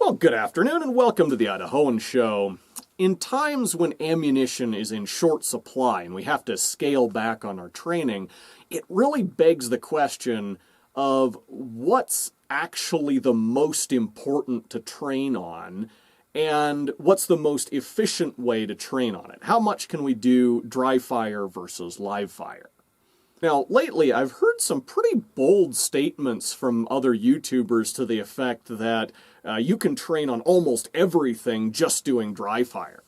Well, good afternoon and welcome to the Idahoan Show. In times when ammunition is in short supply and we have to scale back on our training, it really begs the question of what's actually the most important to train on and what's the most efficient way to train on it. How much can we do dry fire versus live fire? Now, lately, I've heard some pretty bold statements from other YouTubers to the effect that you can train on almost everything just doing dry fire.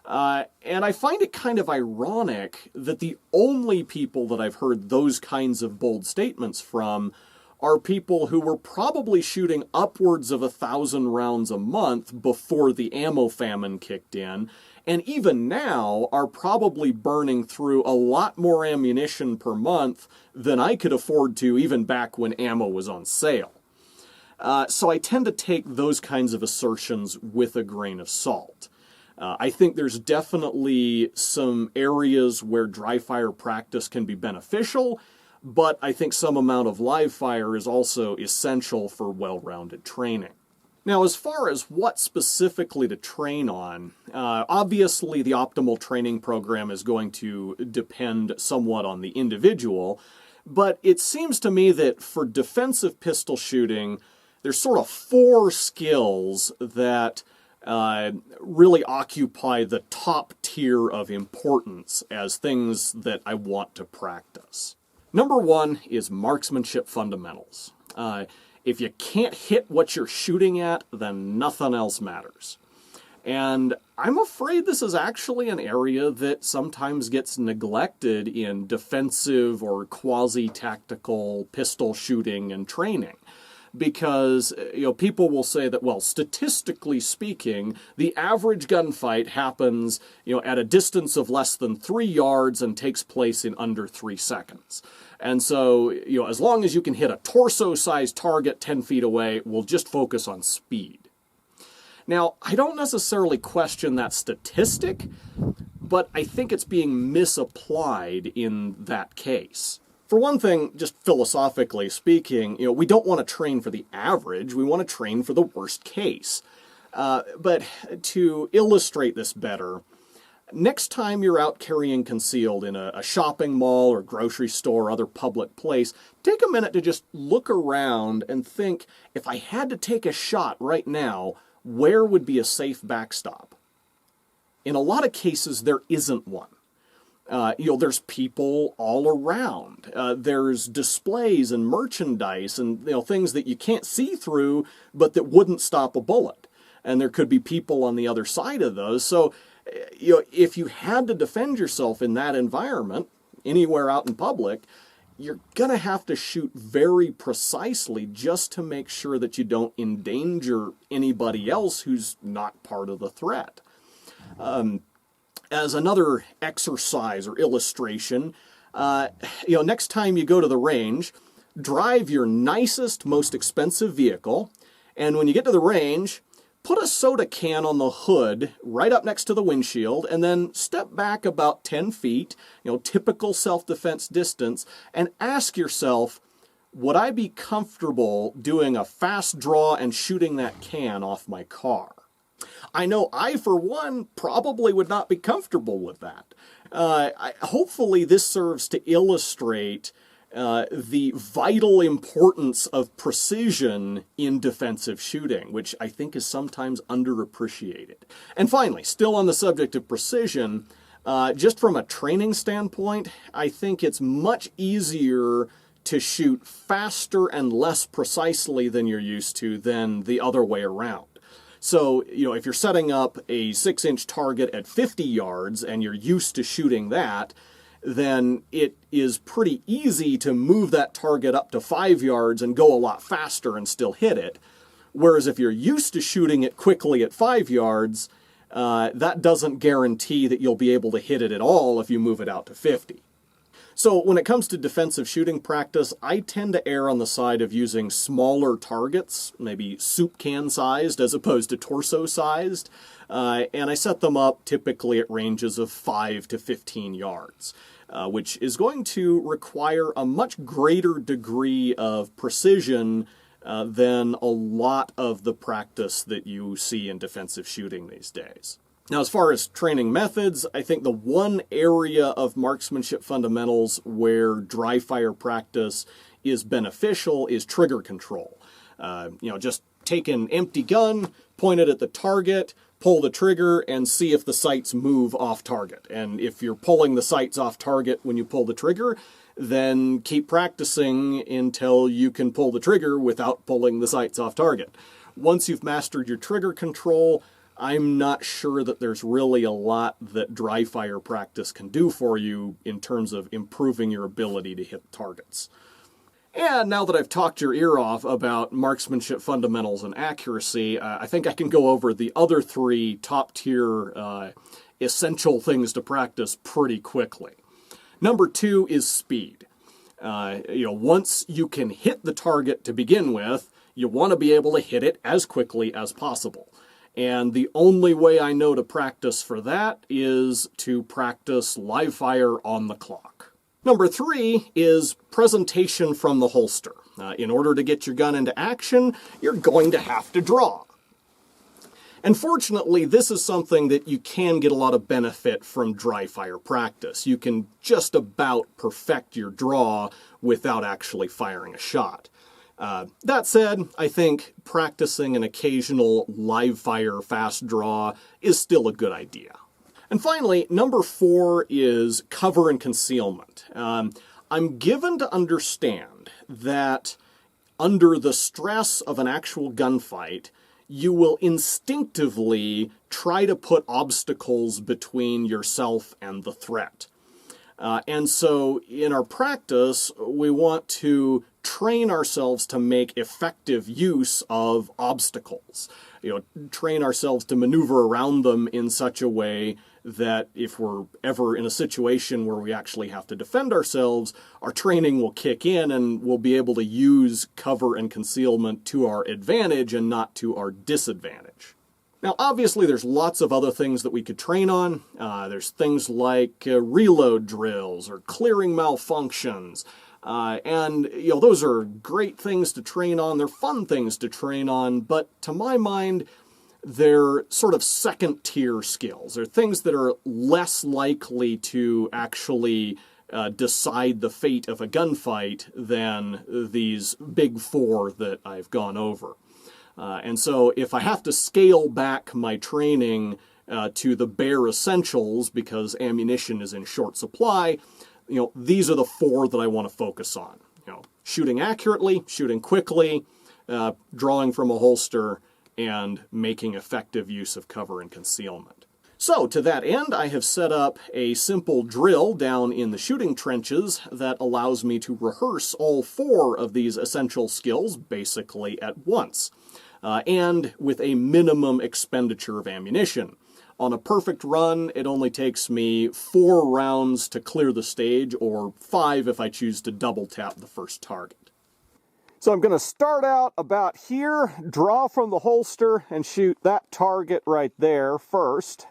And I find it kind of ironic that the only people that I've heard those kinds of bold statements from are people who were probably shooting upwards of 1,000 rounds a month before the ammo famine kicked in, and even now are probably burning through a lot more ammunition per month than I could afford to even back when ammo was on sale. So I tend to take those kinds of assertions with a grain of salt. I think there's definitely some areas where dry fire practice can be beneficial, but I think some amount of live fire is also essential for well-rounded training. Now, as far as what specifically to train on, obviously the optimal training program is going to depend somewhat on the individual, but it seems to me that for defensive pistol shooting, there's sort of 4 skills that really occupy the top tier of importance as things that I want to practice. Number 1 is Marksmanship Fundamentals. If you can't hit what you're shooting at, then nothing else matters. And I'm afraid this is actually an area that sometimes gets neglected in defensive or quasi-tactical pistol shooting and training. Because, people will say that, well, statistically speaking, the average gunfight happens, at a distance of less than 3 yards and takes place in under 3 seconds. And so, as long as you can hit a torso-sized target 10 feet away, we'll just focus on speed. Now, I don't necessarily question that statistic, but I think it's being misapplied in that case. For one thing, just philosophically speaking, we don't want to train for the average, we want to train for the worst case. But to illustrate this better, next time you're out carrying concealed in a shopping mall or grocery store or other public place, take a minute to just look around and think, if I had to take a shot right now, where would be a safe backstop? In a lot of cases, there isn't one. There's people all around. There's displays and merchandise and, things that you can't see through, but that wouldn't stop a bullet. And there could be people on the other side of those. So, if you had to defend yourself in that environment, anywhere out in public, you're going to have to shoot very precisely just to make sure that you don't endanger anybody else who's not part of the threat. As another exercise or illustration, next time you go to the range, drive your nicest, most expensive vehicle, and when you get to the range, put a soda can on the hood right up next to the windshield, and then step back about 10 feet, typical self-defense distance, and ask yourself, would I be comfortable doing a fast draw and shooting that can off my car? I know I, for one, probably would not be comfortable with that. Hopefully this serves to illustrate the vital importance of precision in defensive shooting, which I think is sometimes underappreciated. And finally, still on the subject of precision, just from a training standpoint, I think it's much easier to shoot faster and less precisely than you're used to than the other way around. So, if you're setting up a 6-inch target at 50 yards and you're used to shooting that, then it is pretty easy to move that target up to 5 yards and go a lot faster and still hit it. Whereas if you're used to shooting it quickly at 5 yards, that doesn't guarantee that you'll be able to hit it at all if you move it out to 50. So when it comes to defensive shooting practice, I tend to err on the side of using smaller targets, maybe soup can sized as opposed to torso sized, and I set them up typically at ranges of 5 to 15 yards, which is going to require a much greater degree of precision than a lot of the practice that you see in defensive shooting these days. Now, as far as training methods, I think the one area of marksmanship fundamentals where dry fire practice is beneficial is trigger control. Just take an empty gun, point it at the target, pull the trigger, and see if the sights move off target. And if you're pulling the sights off target when you pull the trigger, then keep practicing until you can pull the trigger without pulling the sights off target. Once you've mastered your trigger control, I'm not sure that there's really a lot that dry fire practice can do for you in terms of improving your ability to hit targets. And now that I've talked your ear off about marksmanship fundamentals and accuracy, I think I can go over the other three top-tier essential things to practice pretty quickly. Number 2 is speed. Once you can hit the target to begin with, you want to be able to hit it as quickly as possible. And the only way I know to practice for that is to practice live fire on the clock. Number 3 is presentation from the holster. In order to get your gun into action, you're going to have to draw. And fortunately, this is something that you can get a lot of benefit from dry fire practice. You can just about perfect your draw without actually firing a shot. That said, I think practicing an occasional live fire fast draw is still a good idea. And finally, number 4 is cover and concealment. I'm given to understand that under the stress of an actual gunfight, you will instinctively try to put obstacles between yourself and the threat. And so in our practice, we want to train ourselves to make effective use of obstacles. Train ourselves to maneuver around them in such a way that if we're ever in a situation where we actually have to defend ourselves, our training will kick in and we'll be able to use cover and concealment to our advantage and not to our disadvantage. Now, obviously, there's lots of other things that we could train on. There's things like reload drills or clearing malfunctions. And those are great things to train on. They're fun things to train on. But to my mind, they're sort of second-tier skills. They're things that are less likely to actually decide the fate of a gunfight than these big 4 that I've gone over. And so if I have to scale back my training to the bare essentials because ammunition is in short supply, these are the 4 that I want to focus on. Shooting accurately, shooting quickly, drawing from a holster, and making effective use of cover and concealment. So, to that end, I have set up a simple drill down in the shooting trenches that allows me to rehearse all 4 of these essential skills basically at once, and with a minimum expenditure of ammunition. On a perfect run, it only takes me 4 rounds to clear the stage, or 5 if I choose to double tap the first target. So I'm going to start out about here, draw from the holster, and shoot that target right there first.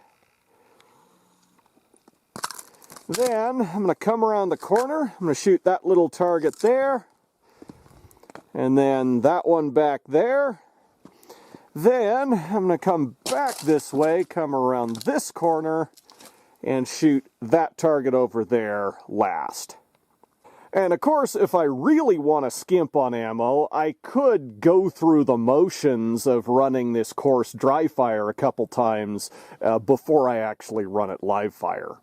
Then I'm going to come around the corner, I'm going to shoot that little target there, and then that one back there. Then I'm going to come back this way, come around this corner, and shoot that target over there last. And of course, if I really want to skimp on ammo, I could go through the motions of running this course dry fire a couple times before I actually run it live fire.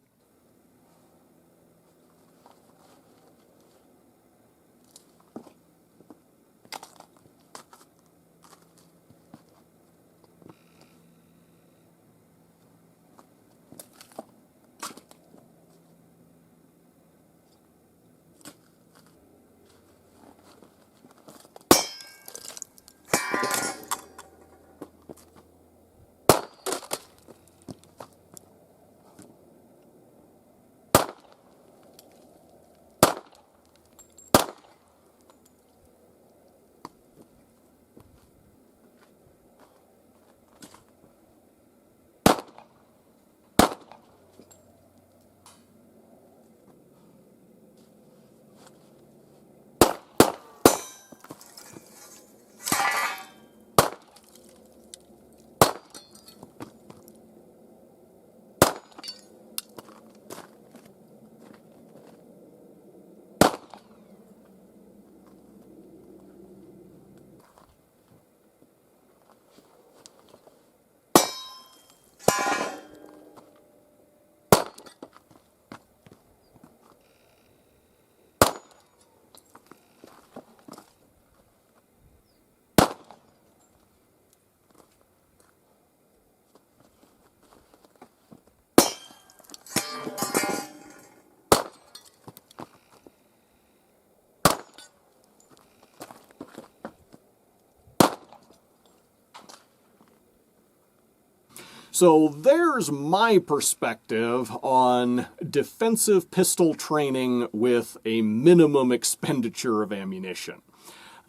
So there's my perspective on defensive pistol training with a minimum expenditure of ammunition.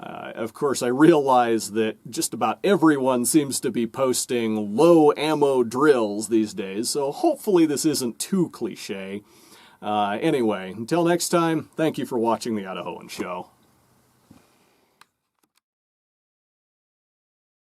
Of course, I realize that just about everyone seems to be posting low ammo drills these days, so hopefully this isn't too cliche. Anyway, until next time, thank you for watching the Idahoan Show.